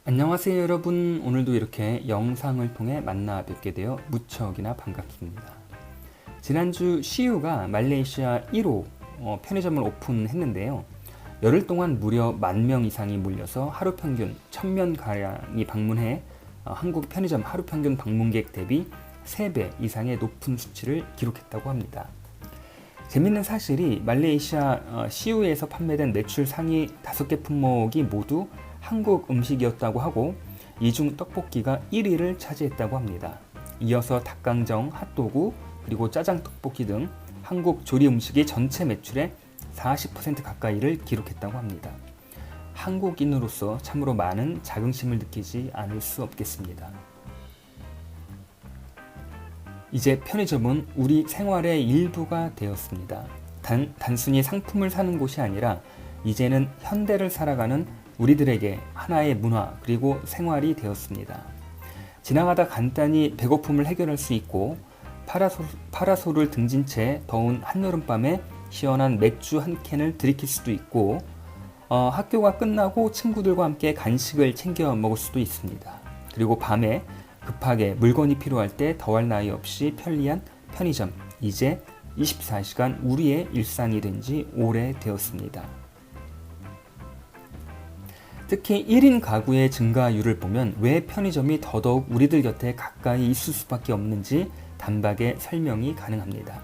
안녕하세요 여러분. 오늘도 이렇게 영상을 통해 만나 뵙게 되어 무척이나 반갑습니다. 지난주 CU가 말레이시아 1호 편의점을 오픈했는데요. 열흘 동안 무려 10,000명 이상이 몰려서 하루 평균 1,000명가량이 방문해 한국 편의점 하루 평균 방문객 대비 3배 이상의 높은 수치를 기록했다고 합니다. 재밌는 사실이 말레이시아 CU에서 판매된 매출 상위 5개 품목이 모두 한국 음식이었다고 하고, 이 중 떡볶이가 1위를 차지했다고 합니다. 이어서 닭강정, 핫도그, 그리고 짜장 떡볶이 등 한국 조리 음식이 전체 매출의 40% 가까이를 기록했다고 합니다. 한국인으로서 참으로 많은 자긍심을 느끼지 않을 수 없겠습니다. 이제 편의점은 우리 생활의 일부가 되었습니다. 단순히 상품을 사는 곳이 아니라 이제는 현대를 살아가는 우리들에게 하나의 문화 그리고 생활이 되었습니다. 지나가다 간단히 배고픔을 해결할 수 있고, 파라솔을 등진 채 더운 한여름밤에 시원한 맥주 한 캔을 들이킬 수도 있고, 학교가 끝나고 친구들과 함께 간식을 챙겨 먹을 수도 있습니다. 그리고 밤에 급하게 물건이 필요할 때 더할 나위 없이 편리한 편의점, 이제 24시간 우리의 일상이 된 지 오래되었습니다. 특히 1인 가구의 증가율을 보면 왜 편의점이 더더욱 우리들 곁에 가까이 있을 수밖에 없는지 단박에 설명이 가능합니다.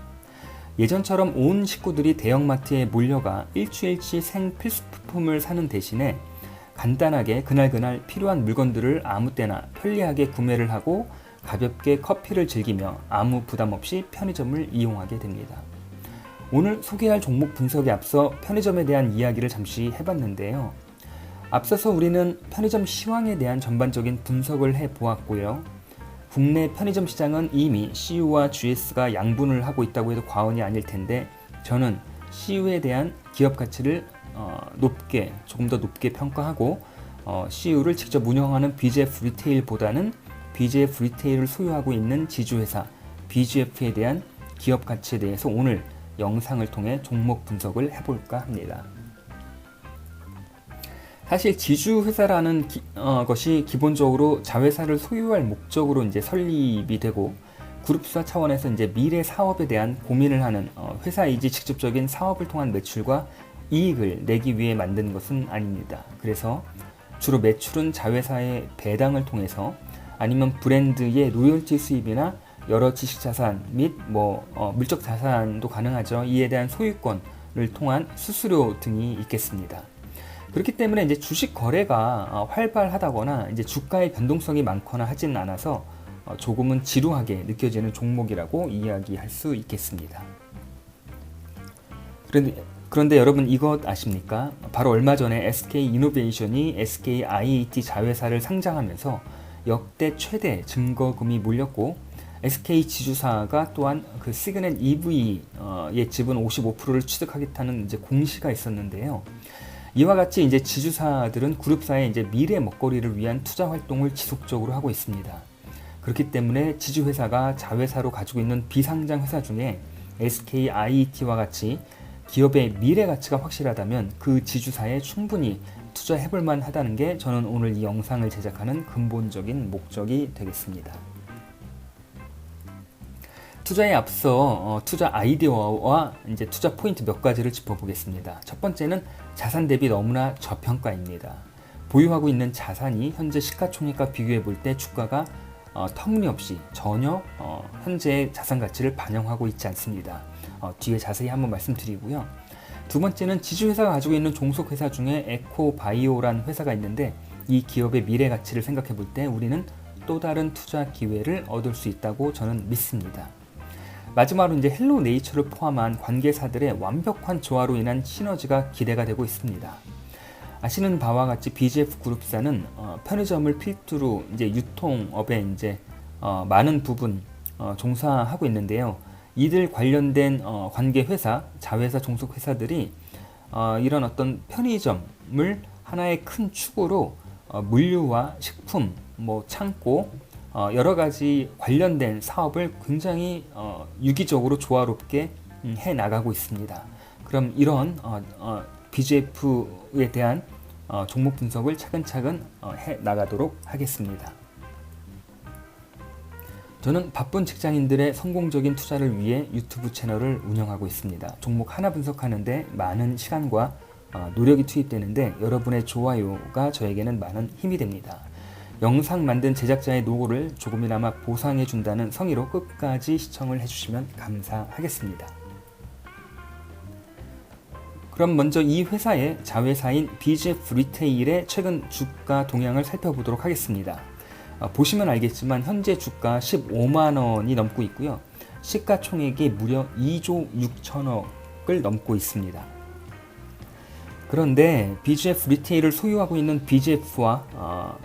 예전처럼 온 식구들이 대형마트에 몰려가 일주일치 생필수품을 사는 대신에 간단하게 그날그날 필요한 물건들을 아무 때나 편리하게 구매를 하고 가볍게 커피를 즐기며 아무 부담 없이 편의점을 이용하게 됩니다. 오늘 소개할 종목 분석에 앞서 편의점에 대한 이야기를 잠시 해봤는데요. 앞서서 우리는 편의점 시황에 대한 전반적인 분석을 해보았고요. 국내 편의점 시장은 이미 CU와 GS가 양분을 하고 있다고 해도 과언이 아닐 텐데, 저는 CU에 대한 기업 가치를 조금 더 높게 평가하고, CU를 직접 운영하는 BGF 리테일보다는 BGF 리테일을 소유하고 있는 지주회사 BGF에 대한 기업 가치에 대해서 오늘 영상을 통해 종목 분석을 해볼까 합니다. 사실 지주회사라는 것이 기본적으로 자회사를 소유할 목적으로 이제 설립이 되고, 그룹사 차원에서 이제 미래 사업에 대한 고민을 하는 회사이지 직접적인 사업을 통한 매출과 이익을 내기 위해 만든 것은 아닙니다. 그래서 주로 매출은 자회사의 배당을 통해서 아니면 브랜드의 로열티 수입이나 여러 지식자산 및 물적 자산도 가능하죠. 이에 대한 소유권을 통한 수수료 등이 있겠습니다. 그렇기 때문에 이제 주식 거래가 활발하다거나 이제 주가의 변동성이 많거나 하진 않아서 조금은 지루하게 느껴지는 종목이라고 이야기할 수 있겠습니다. 그런데 여러분 이것 아십니까? 바로 얼마 전에 SK이노베이션이 SKIET 자회사를 상장하면서 역대 최대 증거금이 몰렸고, SK 지주사가 또한 그 시그넷 EV의 지분 55%를 취득하겠다는 이제 공시가 있었는데요. 이와 같이 이제 지주사들은 그룹사의 이제 미래 먹거리를 위한 투자 활동을 지속적으로 하고 있습니다. 그렇기 때문에 지주회사가 자회사로 가지고 있는 비상장 회사 중에 SKIET와 같이 기업의 미래 가치가 확실하다면 그 지주사에 충분히 투자해볼 만하다는 게 저는 오늘 이 영상을 제작하는 근본적인 목적이 되겠습니다. 투자에 앞서 투자 아이디어와 이제 투자 포인트 몇 가지를 짚어보겠습니다. 첫 번째는 자산 대비 너무나 저평가입니다. 보유하고 있는 자산이 현재 시가총액과 비교해 볼 때 주가가 터무니없이 전혀 현재의 자산 가치를 반영하고 있지 않습니다. 뒤에 자세히 한번 말씀드리고요. 두 번째는 지주회사가 가지고 있는 종속회사 중에 에코바이오란 회사가 있는데, 이 기업의 미래 가치를 생각해 볼 때 우리는 또 다른 투자 기회를 얻을 수 있다고 저는 믿습니다. 마지막으로 이제 헬로 네이처를 포함한 관계사들의 완벽한 조화로 인한 시너지가 기대가 되고 있습니다. 아시는 바와 같이 BGF 그룹사는 편의점을 필두로 이제 유통업에 이제 많은 부분 종사하고 있는데요. 이들 관련된 관계 회사, 자회사 종속 회사들이 이런 어떤 편의점을 하나의 큰 축으로 물류와 식품, 창고, 여러 가지 관련된 사업을 굉장히 유기적으로 조화롭게 해 나가고 있습니다. 그럼 이런 BGF에 대한 종목 분석을 차근차근 해 나가도록 하겠습니다. 저는 바쁜 직장인들의 성공적인 투자를 위해 유튜브 채널을 운영하고 있습니다. 종목 하나 분석하는데 많은 시간과 노력이 투입되는데 여러분의 좋아요가 저에게는 많은 힘이 됩니다. 영상 만든 제작자의 노고를 조금이나마 보상해 준다는 성의로 끝까지 시청을 해주시면 감사하겠습니다. 그럼 먼저 이 회사의 자회사인 BGF 리테일의 최근 주가 동향을 살펴보도록 하겠습니다. 보시면 알겠지만 현재 주가 15만원이 넘고 있고요. 시가총액이 무려 2조 6천억을 넘고 있습니다. 그런데 BGF 리테일을 소유하고 있는 BGF와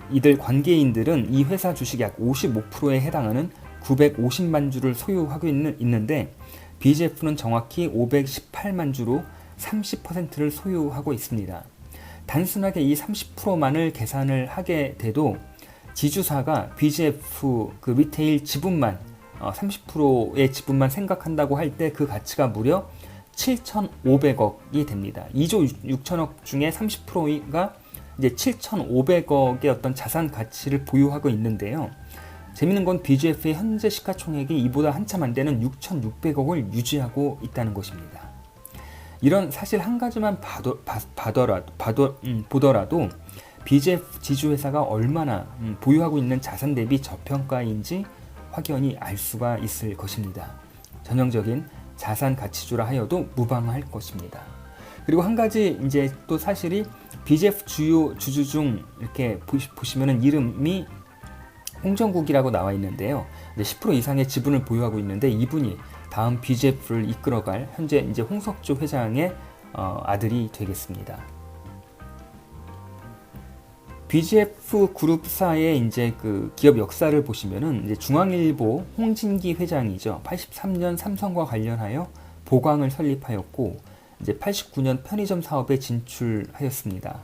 이들 관계인들은 이 회사 주식 약 55%에 해당하는 950만 주를 소유하고 있는데 BGF는 정확히 518만 주로 30%를 소유하고 있습니다. 단순하게 이 30%만을 계산을 하게 돼도 지주사가 BGF 그 리테일 지분만 30%의 지분만 생각한다고 할 때 그 가치가 무려 7,500억이 됩니다. 2조 6천억 중에 30%가 이제 7,500억의 어떤 자산 가치를 보유하고 있는데요. 재밌는 건 BGF의 현재 시가총액이 이보다 한참 안 되는 6,600억을 유지하고 있다는 것입니다. 이런 사실 한 가지만 보더라도 BGF 지주회사가 얼마나 보유하고 있는 자산 대비 저평가인지 확연히 알 수가 있을 것입니다. 전형적인 자산 가치주라 하여도 무방할 것입니다. 그리고 한 가지 이제 또 사실이 BGF 주요 주주 중 이렇게 보시면은 이름이 홍정국이라고 나와 있는데요. 이제 10% 이상의 지분을 보유하고 있는데 이분이 다음 BGF를 이끌어갈 현재 이제 홍석조 회장의 아들이 되겠습니다. BGF 그룹사의 이제 그 기업 역사를 보시면은 이제 중앙일보 홍진기 회장이죠. 83년 삼성과 관련하여 보광을 설립하였고 이제 89년 편의점 사업에 진출하였습니다.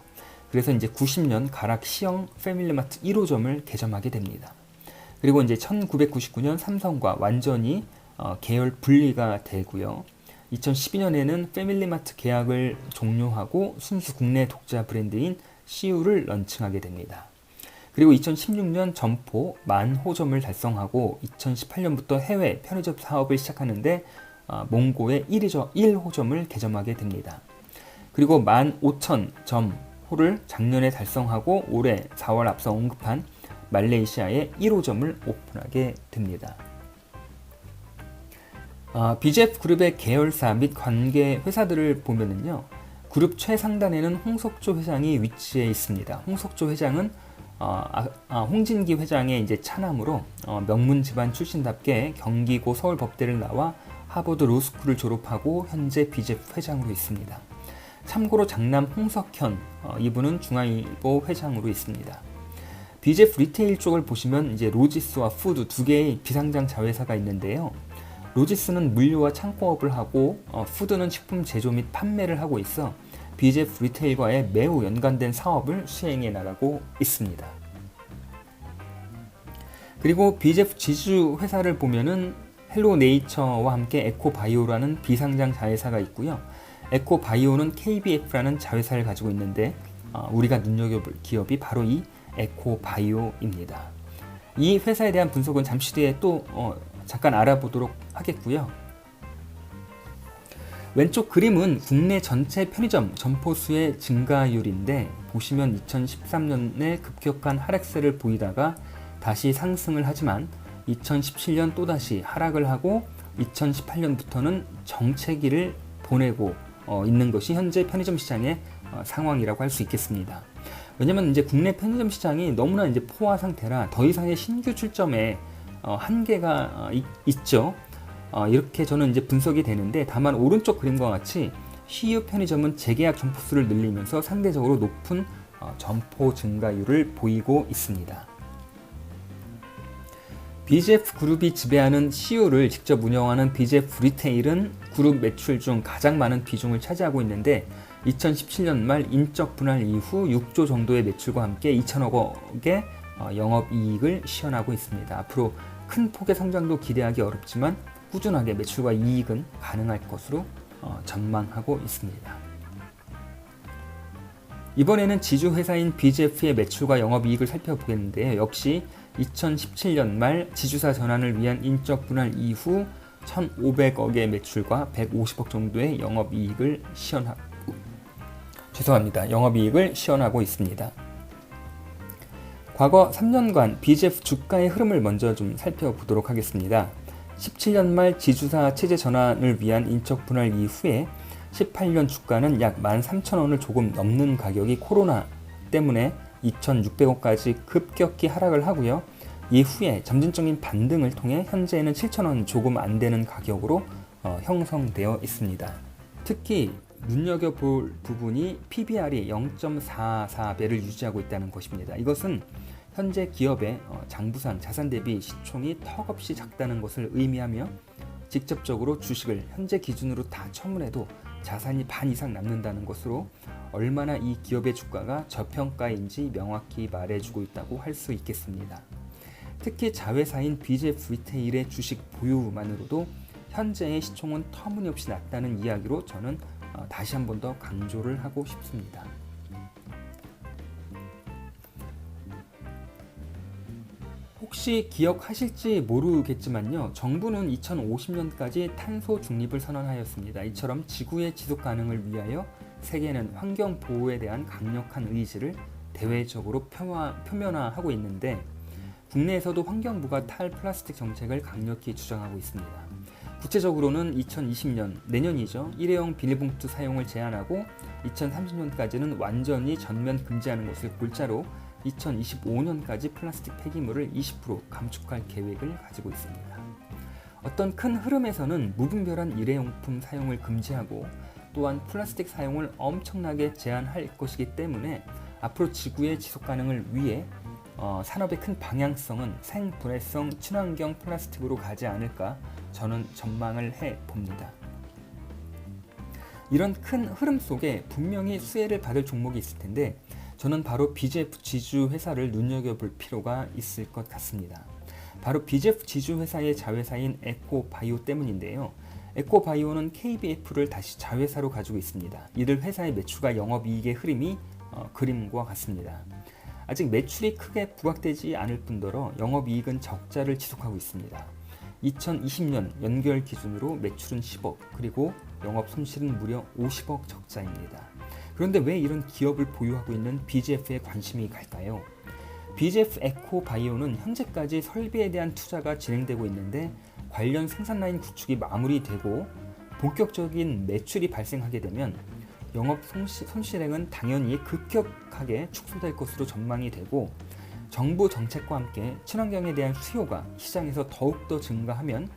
그래서 이제 90년 가락 시형 패밀리마트 1호점을 개점하게 됩니다. 그리고 이제 1999년 삼성과 완전히 계열 분리가 되고요. 2012년에는 패밀리마트 계약을 종료하고 순수 국내 독자 브랜드인 CU를 런칭하게 됩니다. 그리고 2016년 점포 10,000호점을 달성하고 2018년부터 해외 편의점 사업을 시작하는데 몽고의 1호점을 개점하게 됩니다. 그리고 15,000점호를 작년에 달성하고 올해 4월 앞서 언급한 말레이시아의 1호점을 오픈하게 됩니다. BGF 그룹의 계열사 및 관계 회사들을 보면은요, 그룹 최상단에는 홍석조 회장이 위치해 있습니다. 홍석조 회장은 홍진기 회장의 이제 차남으로 명문 집안 출신답게 경기고 서울법대를 나와 하버드 로스쿨을 졸업하고 현재 BGF 회장으로 있습니다. 참고로 장남 홍석현 이분은 중앙일보 회장으로 있습니다. BGF 리테일 쪽을 보시면 이제 로지스와 푸드 두 개의 비상장 자회사가 있는데요. 로지스는 물류와 창고업을 하고 푸드는 식품 제조 및 판매를 하고 있어 BGF 리테일과의 매우 연관된 사업을 수행해 나가고 있습니다. 그리고 BGF 지주 회사를 보면은 헬로네이처와 함께 에코바이오라는 비상장 자회사가 있고요. 에코바이오는 KBF라는 자회사를 가지고 있는데 우리가 눈여겨볼 기업이 바로 이 에코바이오입니다. 이 회사에 대한 분석은 잠시 뒤에 또 잠깐 알아보도록 하겠고요. 왼쪽 그림은 국내 전체 편의점 점포수의 증가율인데 보시면 2013년에 급격한 하락세를 보이다가 다시 상승을 하지만 2017년 또다시 하락을 하고 2018년부터는 정체기를 보내고 있는 것이 현재 편의점 시장의 상황이라고 할 수 있겠습니다. 왜냐면 이제 국내 편의점 시장이 너무나 이제 포화 상태라 더 이상의 신규 출점에 한계가 있죠. 이렇게 저는 이제 분석이 되는데 다만 오른쪽 그림과 같이 CU 편의점은 재계약 점포수를 늘리면서 상대적으로 높은 점포 증가율을 보이고 있습니다. BGF 그룹이 지배하는 CU를 직접 운영하는 BGF 리테일은 그룹 매출 중 가장 많은 비중을 차지하고 있는데 2017년 말 인적 분할 이후 6조 정도의 매출과 함께 2천억 원의 영업이익을 시현하고 있습니다. 앞으로 큰 폭의 성장도 기대하기 어렵지만 꾸준하게 매출과 이익은 가능할 것으로 전망하고 있습니다. 이번에는 지주회사인 BGF의 매출과 영업이익을 살펴보겠는데요. 역시 2017년 말 지주사 전환을 위한 인적 분할 이후 1,500억의 매출과 150억 정도의 영업이익을 시현하고 있습니다. 과거 3년간 BGF 주가의 흐름을 먼저 좀 살펴보도록 하겠습니다. 17년 말 지주사 체제 전환을 위한 인적 분할 이후에 18년 주가는 약 13,000원을 조금 넘는 가격이 코로나 때문에 2,600원까지 급격히 하락을 하고요. 이후에 점진적인 반등을 통해 현재는 7,000원 조금 안 되는 가격으로 형성되어 있습니다. 특히 눈여겨볼 부분이 PBR이 0.44배를 유지하고 있다는 것입니다. 이것은 현재 기업의 장부상 자산 대비 시총이 턱없이 작다는 것을 의미하며 직접적으로 주식을 현재 기준으로 다 처분해도 자산이 반 이상 남는다는 것으로 얼마나 이 기업의 주가가 저평가인지 명확히 말해주고 있다고 할 수 있겠습니다. 특히 자회사인 BGF 리테일의 주식 보유만으로도 현재의 시총은 터무니없이 낮다는 이야기로 저는 다시 한 번 더 강조를 하고 싶습니다. 혹시 기억하실지 모르겠지만요. 정부는 2050년까지 탄소 중립을 선언하였습니다. 이처럼 지구의 지속 가능을 위하여 세계는 환경 보호에 대한 강력한 의지를 대외적으로 표면화하고 있는데 국내에서도 환경부가 탈플라스틱 정책을 강력히 주장하고 있습니다. 구체적으로는 2020년, 내년이죠. 일회용 비닐봉투 사용을 제한하고 2030년까지는 완전히 전면 금지하는 것을 골자로 2025년까지 플라스틱 폐기물을 20% 감축할 계획을 가지고 있습니다. 어떤 큰 흐름에서는 무분별한 일회용품 사용을 금지하고 또한 플라스틱 사용을 엄청나게 제한할 것이기 때문에 앞으로 지구의 지속 가능을 위해 산업의 큰 방향성은 생분해성 친환경 플라스틱으로 가지 않을까 저는 전망을 해봅니다. 이런 큰 흐름 속에 분명히 수혜를 받을 종목이 있을 텐데 저는 바로 BGF 지주회사를 눈여겨볼 필요가 있을 것 같습니다. 바로 BGF 지주회사의 자회사인 에코바이오 때문인데요. 에코바이오는 KBF를 다시 자회사로 가지고 있습니다. 이들 회사의 매출과 영업이익의 흐름이 그림과 같습니다. 아직 매출이 크게 부각되지 않을 뿐더러 영업이익은 적자를 지속하고 있습니다. 2020년 연결 기준으로 매출은 10억 그리고 영업 손실은 무려 50억 적자입니다. 그런데 왜 이런 기업을 보유하고 있는 BGF에 관심이 갈까요? BGF 에코바이오는 현재까지 설비에 대한 투자가 진행되고 있는데 관련 생산 라인 구축이 마무리되고 본격적인 매출이 발생하게 되면 영업 손실액은 당연히 급격하게 축소될 것으로 전망이 되고 정부 정책과 함께 친환경에 대한 수요가 시장에서 더욱더 증가하면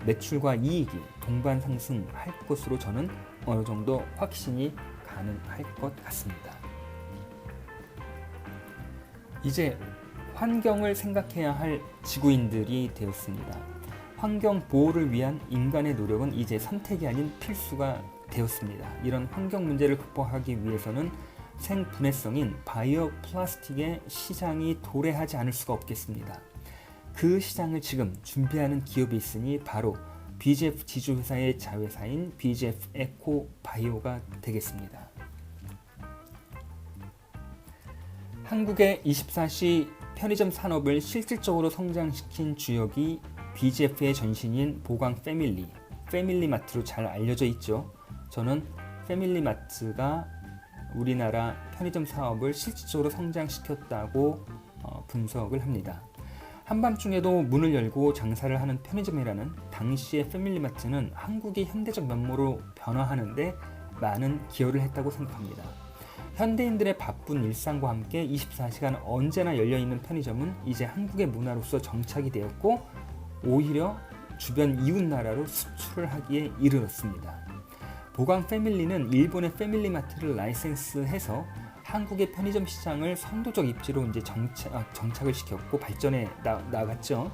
매출과 이익이 동반 상승할 것으로 저는 어느 정도 확신이 가능할 것 같습니다. 이제 환경을 생각해야 할 지구인들이 되었습니다. 환경 보호를 위한 인간의 노력은 이제 선택이 아닌 필수가 되었습니다. 이런 환경 문제를 극복하기 위해서는 생분해성인 바이오 플라스틱의 시장이 도래하지 않을 수가 없겠습니다. 그 시장을 지금 준비하는 기업이 있으니 바로 BGF 지주회사의 자회사인 BGF 에코바이오가 되겠습니다. 한국의 24시 편의점 산업을 실질적으로 성장시킨 주역이 BGF의 전신인 보강 패밀리마트로 잘 알려져 있죠. 저는 패밀리마트가 우리나라 편의점 사업을 실질적으로 성장시켰다고 분석을 합니다. 한밤중에도 문을 열고 장사를 하는 편의점이라는 당시의 패밀리마트는 한국이 현대적 면모로 변화하는데 많은 기여를 했다고 생각합니다. 현대인들의 바쁜 일상과 함께 24시간 언제나 열려있는 편의점은 이제 한국의 문화로서 정착이 되었고 오히려 주변 이웃나라로 수출을 하기에 이르렀습니다. 보강 패밀리는 일본의 패밀리마트를 라이센스해서 한국의 편의점 시장을 선도적 입지로 이제 정착을 시켰고 발전해 나갔죠.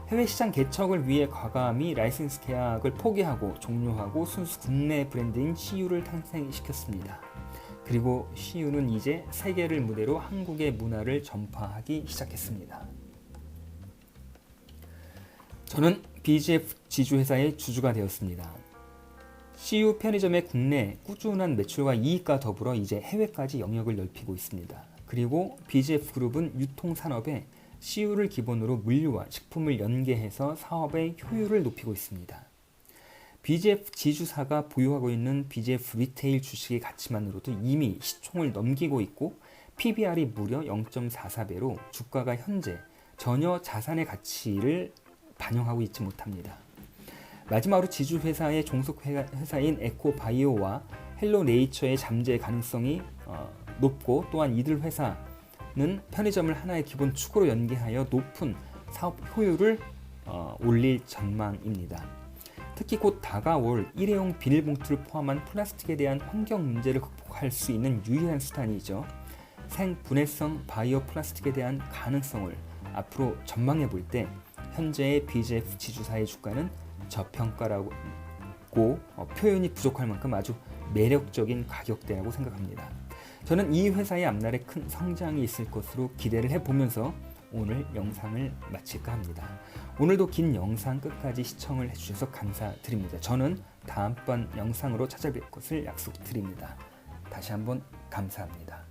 해외 시장 개척을 위해 과감히 라이센스 계약을 포기하고 종료하고 순수 국내 브랜드인 CU를 탄생시켰습니다. 그리고 CU는 이제 세계를 무대로 한국의 문화를 전파하기 시작했습니다. 저는 BGF 지주회사의 주주가 되었습니다. CU 편의점의 국내 꾸준한 매출과 이익과 더불어 이제 해외까지 영역을 넓히고 있습니다. 그리고 BGF 그룹은 유통산업에 CU를 기본으로 물류와 식품을 연계해서 사업의 효율을 높이고 있습니다. BGF 지주사가 보유하고 있는 BGF 리테일 주식의 가치만으로도 이미 시총을 넘기고 있고 PBR이 무려 0.44배로 주가가 현재 전혀 자산의 가치를 반영하고 있지 못합니다. 마지막으로 지주회사의 종속회사인 에코바이오와 헬로네이처의 잠재 가능성이 높고 또한 이들 회사는 편의점을 하나의 기본 축으로 연계하여 높은 사업 효율을 올릴 전망입니다. 특히 곧 다가올 일회용 비닐봉투를 포함한 플라스틱에 대한 환경 문제를 극복할 수 있는 유일한 수단이죠. 생분해성 바이오 플라스틱에 대한 가능성을 앞으로 전망해 볼 때 현재의 BGF 지주사의 주가는 저평가라고 표현이 부족할 만큼 아주 매력적인 가격대라고 생각합니다. 저는 이 회사의 앞날에 큰 성장이 있을 것으로 기대를 해보면서 오늘 영상을 마칠까 합니다. 오늘도 긴 영상 끝까지 시청을 해주셔서 감사드립니다. 저는 다음번 영상으로 찾아뵐 것을 약속드립니다. 다시 한번 감사합니다.